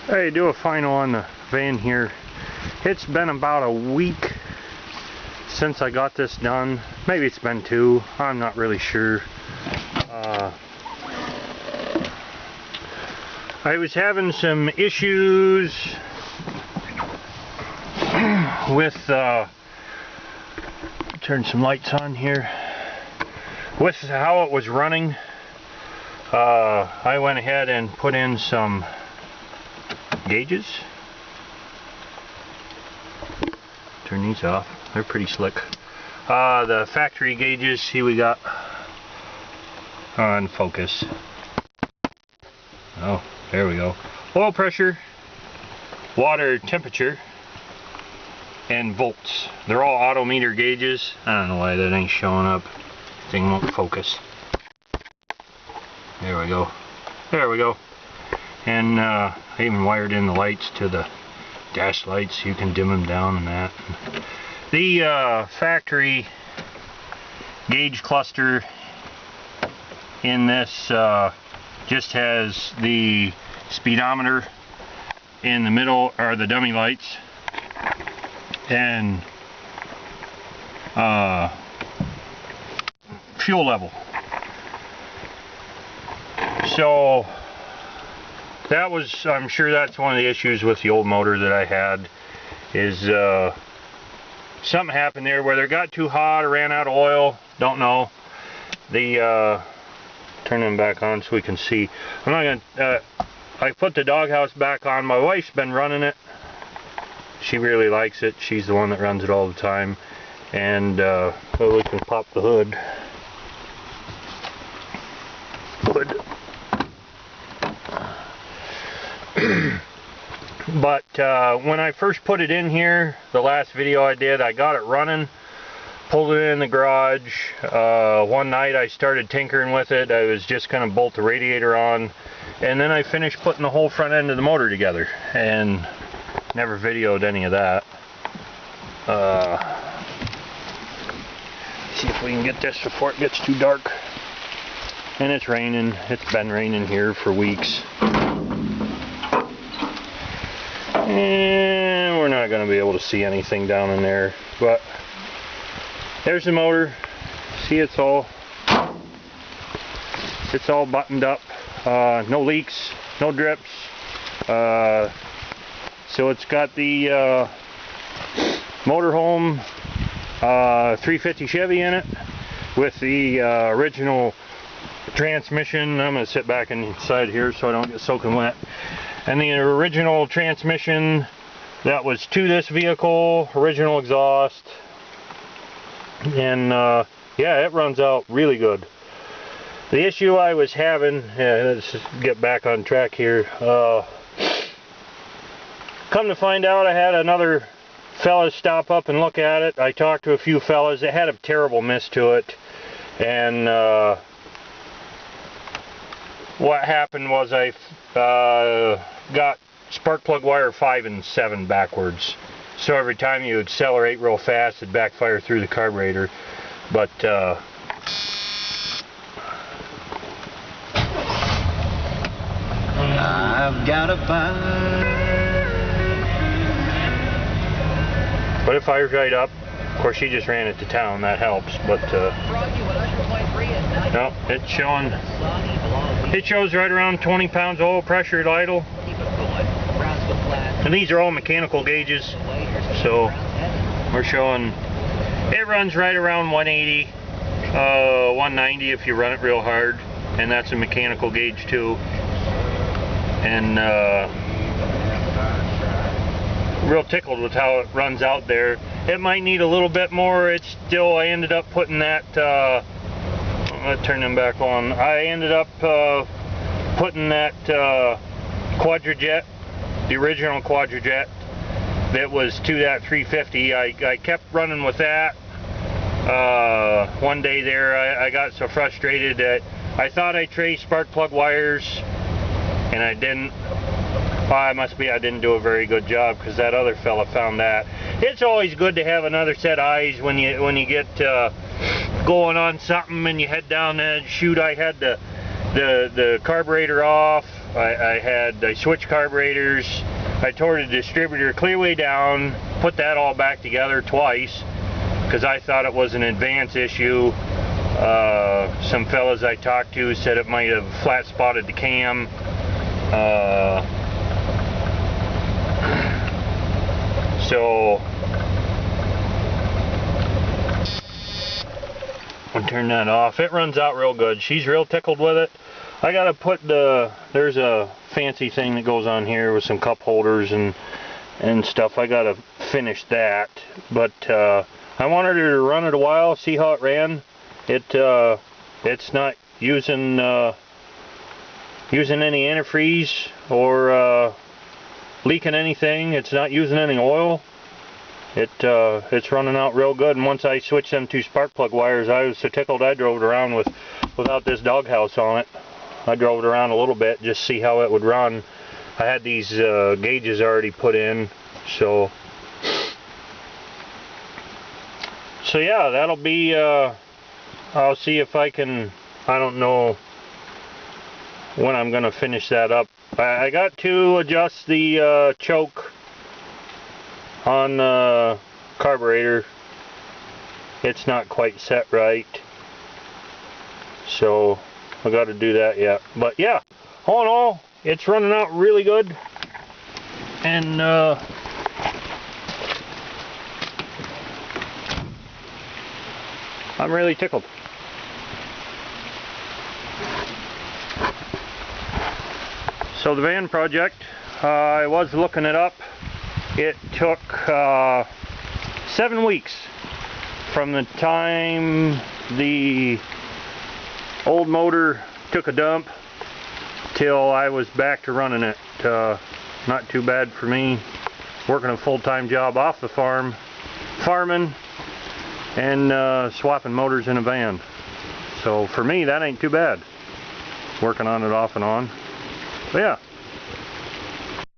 Hey, do a final on the van here. It's been about a week since I got this done. Maybe it's been 2. I'm not really sure. I was having some issues with turn some lights on here with how it was running. I went ahead and put in some gauges. Turn these off, they're pretty slick. The factory gauges, see, we got on focus. Oh, there we go. Oil pressure, water temperature, and volts. They're all auto meter gauges. I don't know why that ain't showing up. Thing won't focus. There we go. There we go. And I even wired in the lights to the dash lights. You can dim them down and that. The factory gauge cluster in this just has the speedometer in the middle, or the dummy lights, and fuel level. So that was, I'm sure that's one of the issues with the old motor that I had, is something happened there, whether it got too hot or ran out of oil, don't know. The turn them back on so we can see. I'm not gonna I put the doghouse back on. My wife's been running it. She really likes it. She's the one that runs it all the time. And so we can pop the hood. But when I first put it in here, the last video I did, I got it running, pulled it in the garage. One night I started tinkering with it. I was just going to bolt the radiator on, and then I finished putting the whole front end of the motor together, and never videoed any of that. See if we can get this before it gets too dark. And it's raining. It's been raining here for weeks. And we're not going to be able to see anything down in there, but there's the motor. See, it's all buttoned up. No leaks, no drips. So it's got the motorhome 350 Chevy in it with the original transmission. I'm going to sit back inside here so I don't get soaking wet. And the original transmission that was to this vehicle, original exhaust, and yeah, it runs out really good. The issue I was having, let's just get back on track here. Come to find out, I had another fella stop up and look at it. I talked to a few fellas. It had a terrible mist to it, and what happened was I got spark plug wire 5 and 7 backwards. So every time you accelerate real fast, it'd backfire through the carburetor. But I've got a fire. But it fires right up. Of course, she just ran it to town. That helps. But no, it's showing. It shows right around 20 pounds oil pressure at idle. And these are all mechanical gauges, so we're showing it runs right around 180, 190 if you run it real hard, and that's a mechanical gauge too. And real tickled with how it runs out there. It might need a little bit more. It's still, I ended up putting that let's turn them back on. I ended up putting that Quadrajet, the original Quadrajet that was to that 350. I kept running with that. One day there I got so frustrated that I thought I traced spark plug wires, and I didn't. I didn't do a very good job, because that other fella found that. It's always good to have another set of eyes when you get going on something and you head down and shoot. I had the carburetor off, I switched carburetors. I tore the distributor clear way down, put that all back together twice because I thought it was an advance issue. Some fellas I talked to said it might have flat spotted the cam. So I'll turn that off. It runs out real good. She's real tickled with it. I gotta put there's a fancy thing that goes on here with some cup holders and stuff. I gotta finish that, but I wanted her to run it a while, see how it ran. It's not using any antifreeze or leaking anything. It's not using any oil. It's running out real good. And once I switched them two spark plug wires, I was so tickled I drove it around without this doghouse on it. I drove it around a little bit just to see how it would run. I had these gauges already put in, so yeah, that'll be I'll see if I can, I don't know when I'm gonna finish that up. I got to adjust the choke on the carburetor. It's not quite set right, so I got to do that yet. But yeah, all in all, it's running out really good, and I'm really tickled. So the van project, I was looking it up. It took 7 weeks from the time the old motor took a dump till I was back to running it. Not too bad for me, working a full-time job off the farm, farming, and swapping motors in a van. So for me, that ain't too bad, working on it off and on. But yeah,